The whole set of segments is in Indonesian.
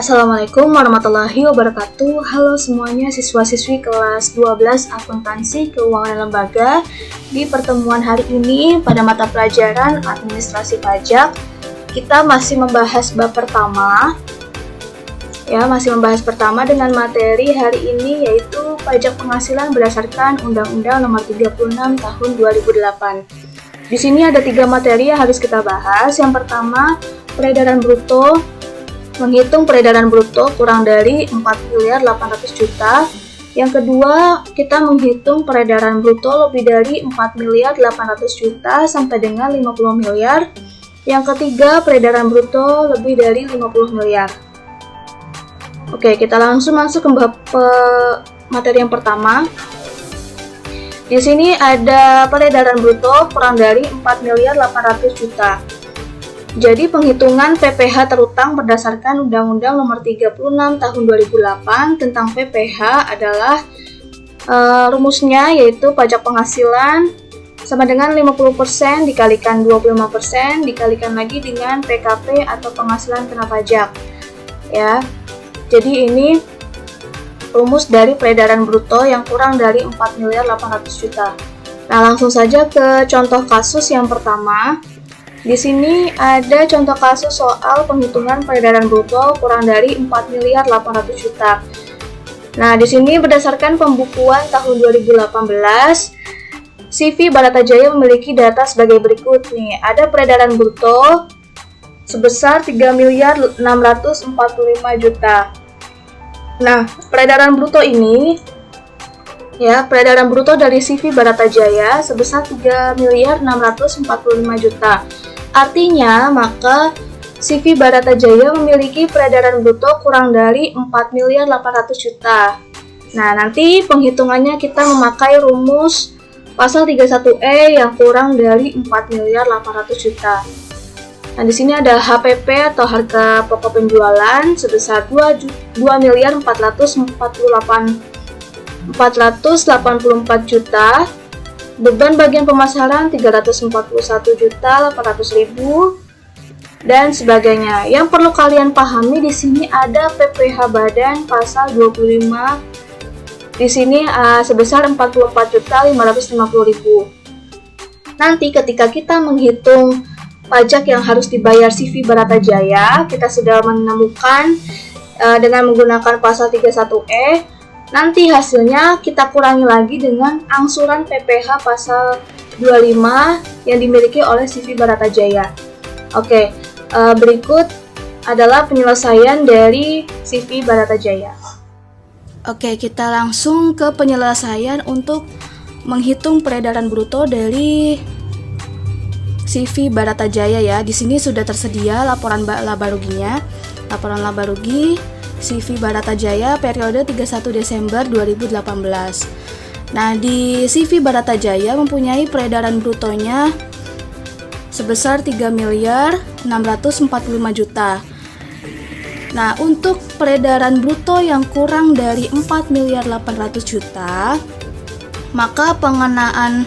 Assalamualaikum warahmatullahi wabarakatuh. Halo semuanya, siswa-siswi kelas 12 Akuntansi Keuangan dan Lembaga. Di pertemuan hari ini pada mata pelajaran Administrasi Pajak, kita masih membahas bab pertama. Masih membahas pertama dengan materi hari ini yaitu pajak penghasilan berdasarkan Undang-Undang Nomor 36 Tahun 2008. Di sini ada 3 materi yang harus kita bahas. Yang pertama, peredaran bruto. Menghitung peredaran bruto kurang dari 4.800.000.000. Yang kedua, kita menghitung peredaran bruto lebih dari 4.800.000.000 sampai dengan 50 miliar. Yang ketiga, peredaran bruto lebih dari 50 miliar. Oke, kita langsung masuk ke materi yang pertama. Di sini ada peredaran bruto kurang dari 4.800.000.000. Jadi penghitungan PPh terutang berdasarkan Undang-Undang Nomor 36 Tahun 2008 tentang PPh adalah rumusnya yaitu pajak penghasilan sama dengan 50% dikalikan 25% dikalikan lagi dengan PKP atau penghasilan kena pajak. Ya. Jadi ini rumus dari peredaran bruto yang kurang dari 4.800.000.000. Nah, langsung saja ke contoh kasus yang pertama. Di sini ada contoh kasus soal penghitungan peredaran bruto kurang dari 4.800.000.000. Nah, di sini berdasarkan pembukuan tahun 2018, CV Baratajaya memiliki data sebagai berikut nih. Ada peredaran bruto sebesar 3.645.000.000. Nah, peredaran bruto ini peredaran bruto dari CV Baratajaya sebesar 3.645.000.000. Artinya, maka CV Baratajaya memiliki peredaran bruto kurang dari 4.800.000.000. Nah, nanti penghitungannya kita memakai rumus pasal 31E yang kurang dari 4.800.000.000. Nah, di sini ada HPP atau harga pokok penjualan sebesar 2.484.000.000. Beban bagian pemasaran 341.800.000 dan sebagainya. Yang perlu kalian pahami di sini ada PPh badan pasal 25 di sini sebesar 44.550.000. Nanti ketika kita menghitung pajak yang harus dibayar CV Baratajaya, kita sudah menemukan dengan menggunakan pasal 31E. Nanti hasilnya kita kurangi lagi dengan angsuran PPh pasal 25 yang dimiliki oleh CV Baratajaya. Oke, berikut adalah penyelesaian dari CV Baratajaya. Oke, kita langsung ke penyelesaian untuk menghitung peredaran bruto dari CV Baratajaya ya. Di sini sudah tersedia laporan laba ruginya. Laporan laba rugi CV Baratajaya periode 31 Desember 2018. Nah, di CV Baratajaya mempunyai peredaran brutonya sebesar 3.645.000.000. Nah, untuk peredaran bruto yang kurang dari 4.800.000.000, maka pengenaan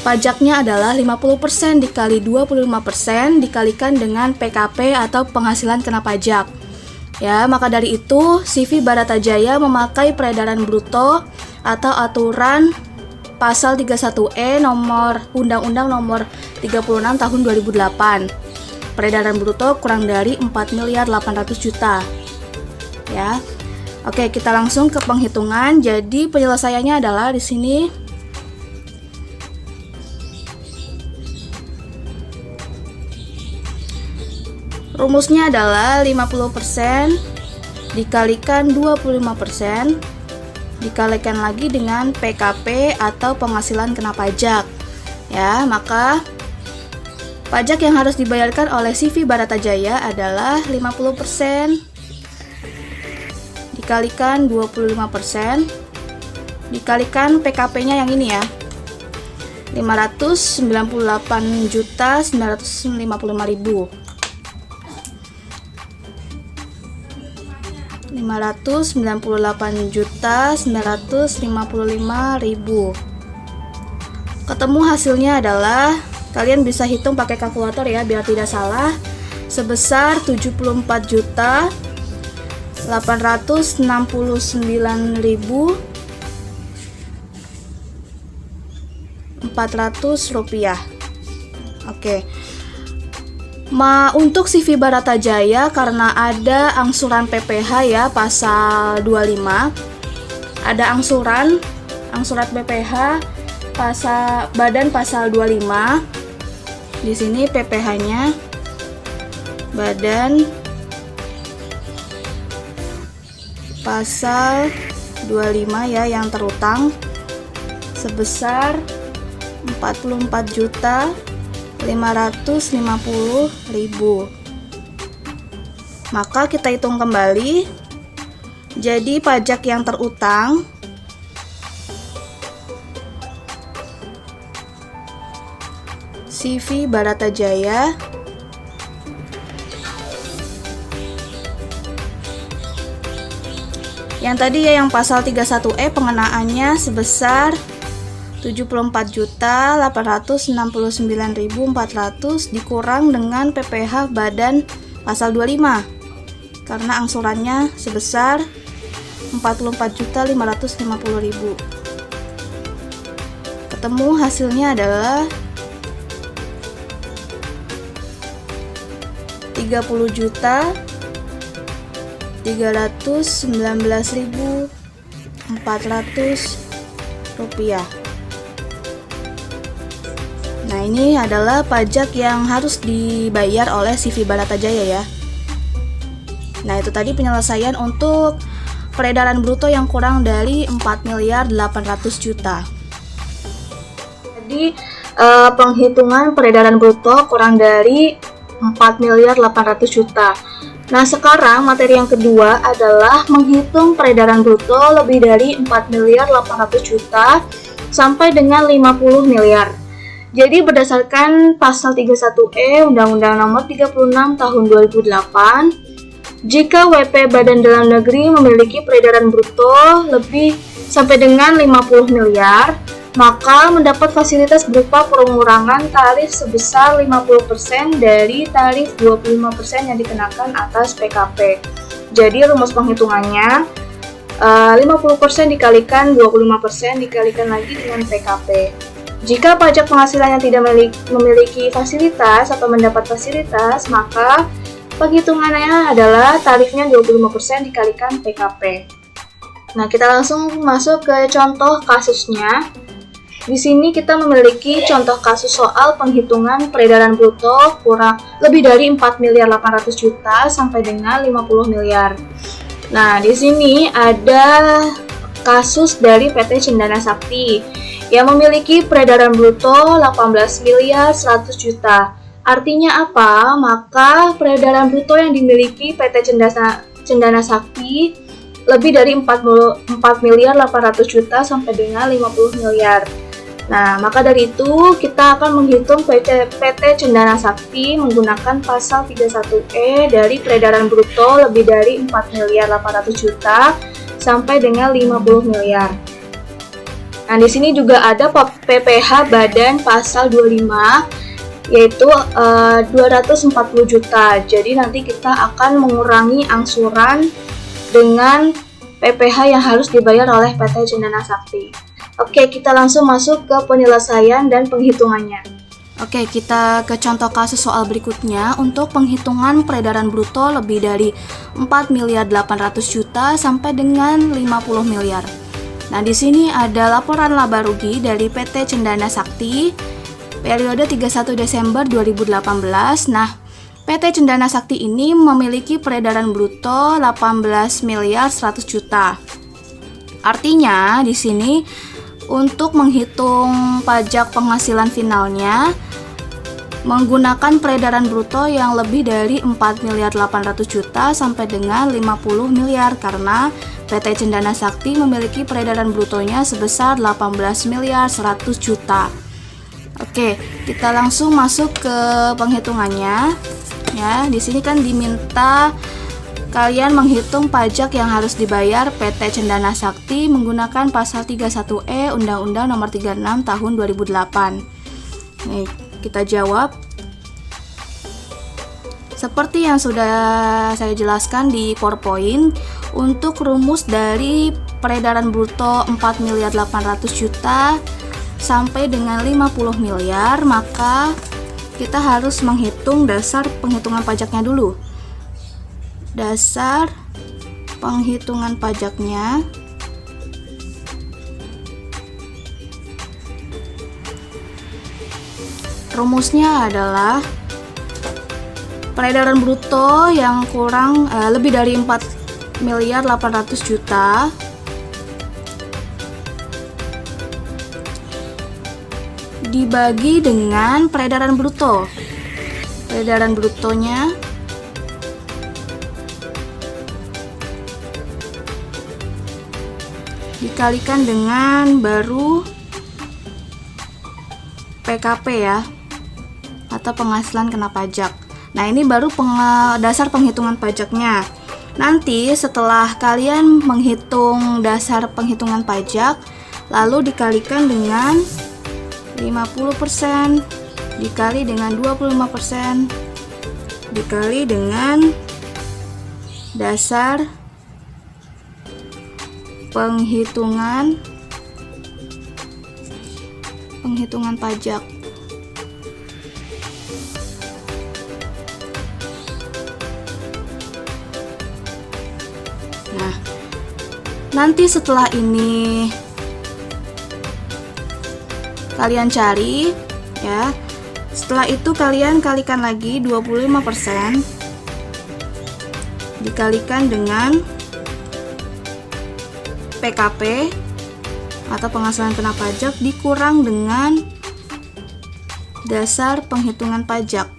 pajaknya adalah 50% dikali 25% dikalikan dengan PKP atau penghasilan kena pajak. Ya, maka dari itu CV Baratajaya memakai peredaran bruto atau aturan pasal 31E nomor Undang-Undang Nomor 36 Tahun 2008. Peredaran bruto kurang dari 4.800.000.000. Ya. Oke, kita langsung ke penghitungan. Jadi penyelesaiannya adalah di sini rumusnya adalah 50% dikalikan 25% dikalikan lagi dengan PKP atau penghasilan kena pajak. Ya, maka pajak yang harus dibayarkan oleh CV Baratajaya adalah 50% dikalikan 25% dikalikan PKP-nya yang ini ya. 598.955.000. 598.955.000. Ketemu hasilnya adalah, kalian bisa hitung pakai kalkulator ya biar tidak salah, sebesar 74 juta Rp869.400. Oke. Untuk CV Baratajaya karena ada angsuran PPh ya pasal 25. Ada angsuran PPh badan pasal 25. Di sini PPh-nya badan pasal 25 ya yang terutang sebesar 44.550.000. Maka kita hitung kembali. Jadi pajak yang terutang CV Baratajaya yang tadi ya, yang pasal 31E pengenaannya sebesar 74.869.400 dikurang dengan PPh badan pasal 25 karena angsurannya sebesar 44.550.000. Ketemu hasilnya adalah 30.319.400 rupiah. Nah, ini adalah pajak yang harus dibayar oleh CV Baratajaya ya. Nah, itu tadi penyelesaian untuk peredaran bruto yang kurang dari 4.800.000.000. Jadi penghitungan peredaran bruto kurang dari 4.800.000.000. Nah, sekarang materi yang kedua adalah menghitung peredaran bruto lebih dari 4.800.000.000 sampai dengan 50 miliar. Jadi berdasarkan pasal 31E Undang-Undang Nomor 36 Tahun 2008, jika WP Badan Dalam Negeri memiliki peredaran bruto lebih sampai dengan 50 miliar, maka mendapat fasilitas berupa pengurangan tarif sebesar 50% dari tarif 25% yang dikenakan atas PKP. Jadi rumus penghitungannya 50% dikalikan 25% dikalikan lagi dengan PKP. Jika pajak penghasilannya tidak memiliki fasilitas atau mendapat fasilitas, maka penghitungannya adalah tarifnya 25% dikalikan PKP. Nah, kita langsung masuk ke contoh kasusnya. Di sini kita memiliki contoh kasus soal penghitungan peredaran bruto kurang lebih dari 4.800.000.000 sampai dengan 50 miliar. Nah, di sini ada kasus dari PT Cendana Sakti yang memiliki peredaran bruto 18.100.000.000. Artinya apa? Maka peredaran bruto yang dimiliki PT Cendana Sakti lebih dari 4.800.000.000 sampai dengan 50 miliar. Nah, maka dari itu kita akan menghitung PT Cendana Sakti menggunakan pasal 31E dari peredaran bruto lebih dari 4.800.000.000 sampai dengan 50 miliar. Nah, di sini juga ada PPh badan pasal 25 yaitu 240 juta. Jadi nanti kita akan mengurangi angsuran dengan PPh yang harus dibayar oleh PT Cendana Sakti. Oke, kita langsung masuk ke penyelesaian dan penghitungannya. Oke, kita ke contoh kasus soal berikutnya untuk penghitungan peredaran bruto lebih dari 4.800.000.000 sampai dengan 50 miliar. Nah, di sini ada laporan laba rugi dari PT Cendana Sakti periode 31 Desember 2018. Nah, PT Cendana Sakti ini memiliki peredaran bruto 18.100.000.000. Artinya di sini untuk menghitung pajak penghasilan finalnya menggunakan peredaran bruto yang lebih dari 4.800.000.000 sampai dengan 50 miliar karena PT Cendana Sakti memiliki peredaran brutonya sebesar 18.100.000.000. Oke, kita langsung masuk ke penghitungannya. Ya, di sini kan diminta kalian menghitung pajak yang harus dibayar PT Cendana Sakti menggunakan pasal 31E Undang-Undang Nomor 36 Tahun 2008. Nih, kita jawab. Seperti yang sudah saya jelaskan di PowerPoint, Untuk rumus dari peredaran bruto 4.800.000.000 sampai dengan 50 miliar, maka kita harus menghitung dasar penghitungan pajaknya dulu. Dasar penghitungan pajaknya rumusnya adalah peredaran bruto yang kurang lebih dari 4.800.000.000 dibagi dengan peredaran bruto. Peredaran brutonya dikalikan dengan baru PKP ya, atau penghasilan kena pajak. Nah, ini baru dasar penghitungan pajaknya. Nanti setelah kalian menghitung dasar penghitungan pajak, lalu dikalikan dengan 50% dikali dengan 25% dikali dengan dasar penghitungan pajak. Nah, nanti setelah ini kalian cari ya. Setelah itu kalian kalikan lagi 25% dikalikan dengan PKP atau penghasilan kena pajak dikurang dengan dasar penghitungan pajaknya.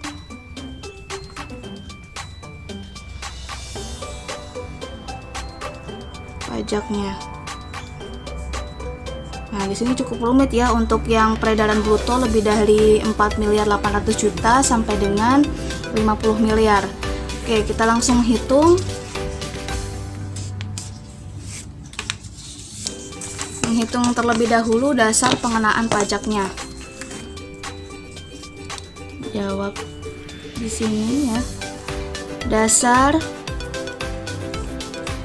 Nah, di sini cukup rumit ya untuk yang peredaran bruto lebih dari 4.800.000.000 sampai dengan 50 miliar. Oke, kita langsung hitung. Menghitung terlebih dahulu dasar pengenaan pajaknya. Jawab di sini ya. Dasar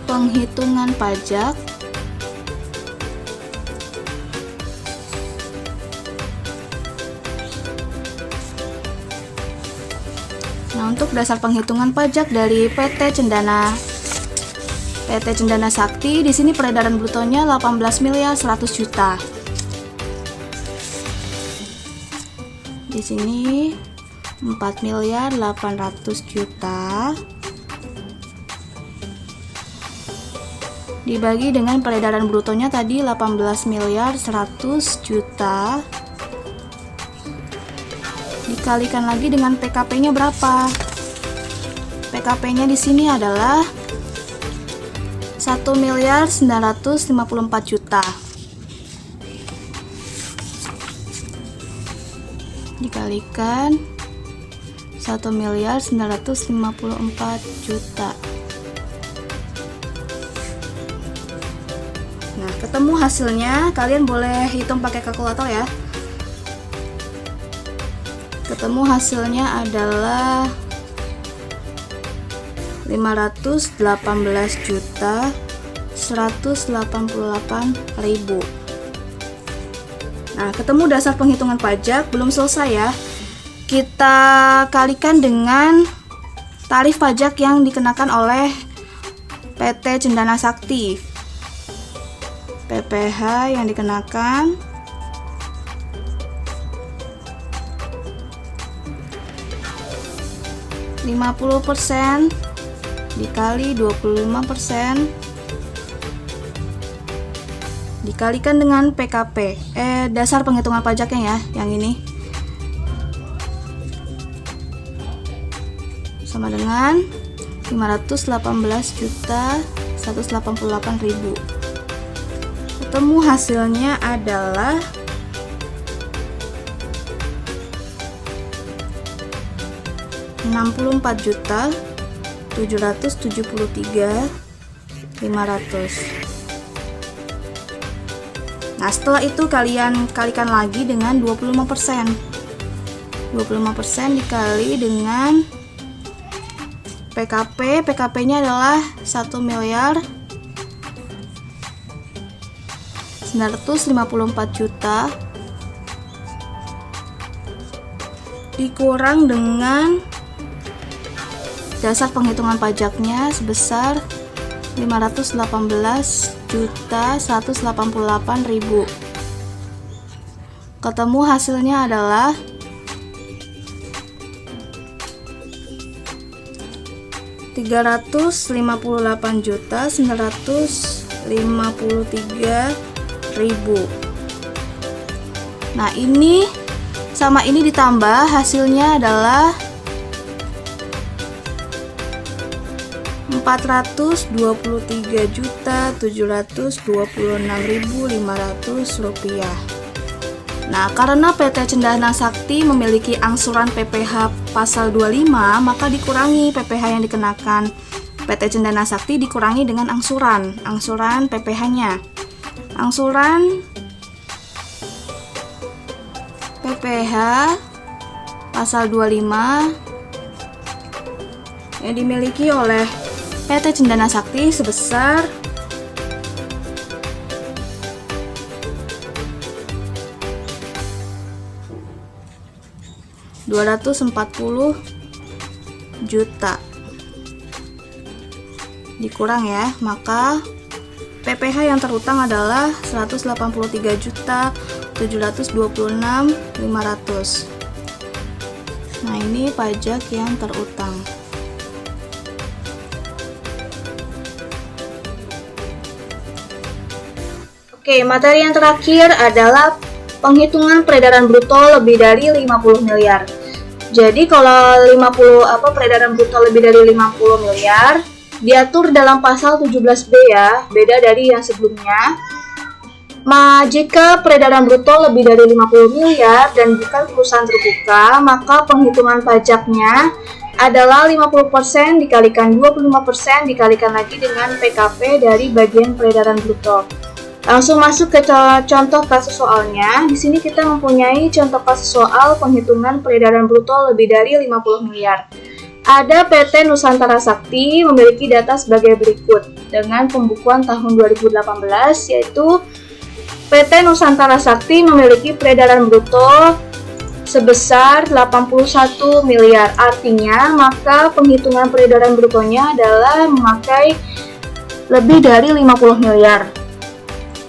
penghitungan pajak Nah, untuk dasar penghitungan pajak dari PT Cendana Sakti, di sini peredaran brutonya 18.100.000.000. Di sini 4.800.000.000 dibagi dengan peredaran brutonya tadi 18.100.000.000 dikalikan lagi dengan PKP-nya berapa? PKP-nya di sini adalah 1.954.000.000 dikalikan 1.954.000.000. Nah, ketemu hasilnya. Kalian boleh hitung pakai kalkulator ya. Ketemu hasilnya adalah 518.188.000. Nah, ketemu dasar penghitungan pajak. Belum selesai ya. Kita kalikan dengan tarif pajak yang dikenakan oleh PT Cendana Sakti. PPh yang dikenakan 50% dikali 25% dikalikan dengan PKP, dasar penghitungan pajaknya ya, yang ini sama dengan 518.188.000. Ketemu hasilnya adalah 64.773.500. Nah, setelah itu kalian kalikan lagi dengan 25%. 25% dikali dengan PKP. PKP-nya adalah 1.954.000.000. 954 juta dikurang dengan dasar penghitungan pajaknya sebesar 518.188.000. Ketemu hasilnya adalah 358.953.000. Nah, ini sama ini ditambah hasilnya adalah 423.726.500 rupiah. Nah, karena PT Cendana Sakti memiliki angsuran PPh pasal 25, maka dikurangi PPh yang dikenakan. PT Cendana Sakti dikurangi dengan angsuran PPh-nya. Angsuran PPh pasal 25 yang dimiliki oleh PT Cendana Sakti sebesar 240 juta dikurang ya, maka PPh yang terutang adalah 183.726.500. Nah, ini pajak yang terutang. Oke, materi yang terakhir adalah penghitungan peredaran bruto lebih dari 50 miliar. Jadi kalau peredaran bruto lebih dari 50 miliar diatur dalam pasal 17B ya, beda dari yang sebelumnya. Jika peredaran bruto lebih dari 50 miliar dan bukan perusahaan terbuka, maka penghitungan pajaknya adalah 50% dikalikan 25% dikalikan lagi dengan PKP dari bagian peredaran bruto. Langsung masuk ke contoh kasus soalnya. Di sini kita mempunyai contoh kasus soal penghitungan peredaran bruto lebih dari 50 miliar. Ada PT Nusantara Sakti memiliki data sebagai berikut dengan pembukuan tahun 2018, yaitu PT Nusantara Sakti memiliki peredaran bruto sebesar 81 miliar. Artinya, maka penghitungan peredaran brutonya adalah memakai lebih dari 50 miliar.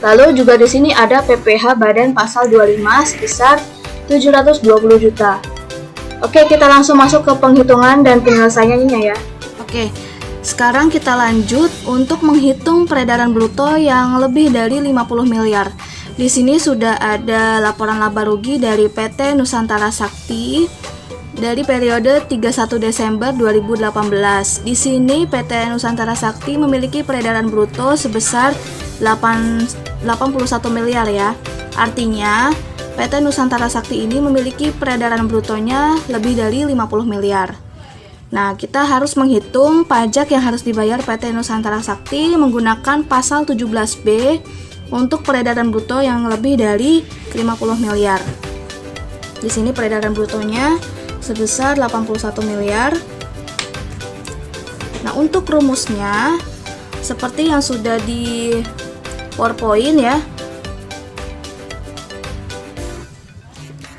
Lalu juga di sini ada PPh Badan Pasal 25 sebesar 720 juta. Oke, kita langsung masuk ke penghitungan dan penyelesaiannya ya. Oke, sekarang kita lanjut untuk menghitung peredaran bruto yang lebih dari 50 miliar. Di sini sudah ada laporan laba rugi dari PT Nusantara Sakti dari periode 31 Desember 2018. Di sini PT Nusantara Sakti memiliki peredaran bruto sebesar 81 miliar ya. Artinya PT Nusantara Sakti ini memiliki peredaran brutonya lebih dari 50 miliar. Nah, kita harus menghitung pajak yang harus dibayar PT Nusantara Sakti menggunakan pasal 17B untuk peredaran bruto yang lebih dari 50 miliar. Di sini peredaran brutonya sebesar 81 miliar. Nah, untuk rumusnya seperti yang sudah di PowerPoint ya.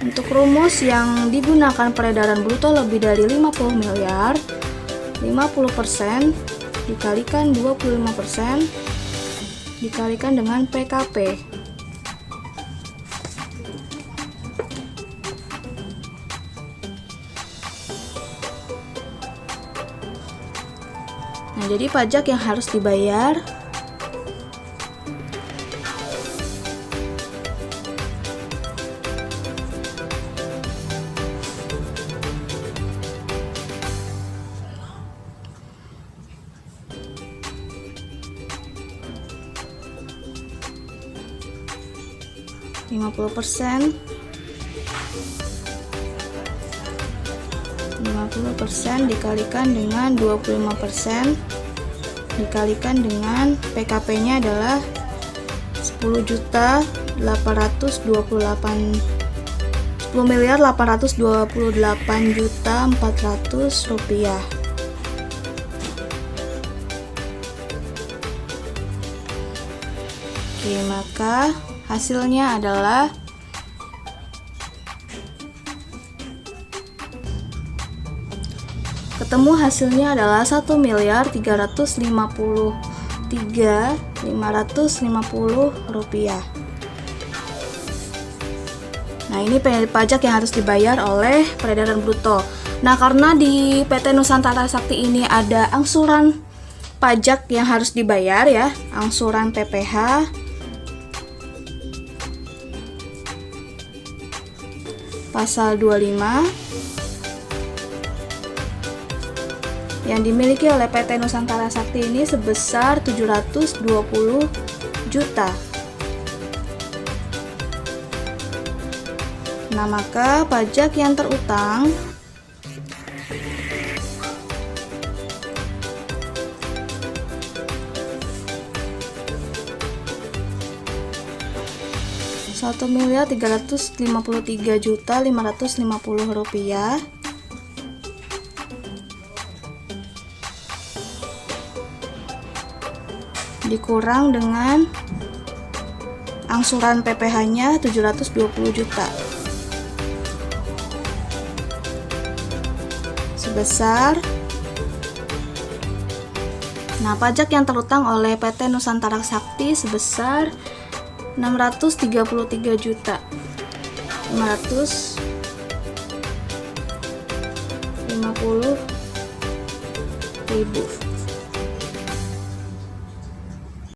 Untuk rumus yang digunakan peredaran bruto lebih dari 50 miliar, 50% dikalikan 25% dikalikan dengan PKP. Nah, jadi pajak yang harus dibayar %50 dikalikan dengan 25% dikalikan dengan PKP nya adalah 10.828.400 rupiah. Oke, maka Hasilnya adalah adalah 1.353.550 rupiah. Nah, ini pajak yang harus dibayar oleh peredaran bruto. Nah, karena di PT Nusantara Sakti ini ada angsuran pajak yang harus dibayar ya, angsuran PPH. Pasal 25 yang dimiliki oleh PT Nusantara Sakti ini sebesar 720 juta. Nah, maka pajak yang terutang Rp1.353.550.000 dikurang dengan angsuran PPH-nya 720 juta. Sebesar pajak yang terutang oleh PT Nusantara Sakti sebesar 633.550.000.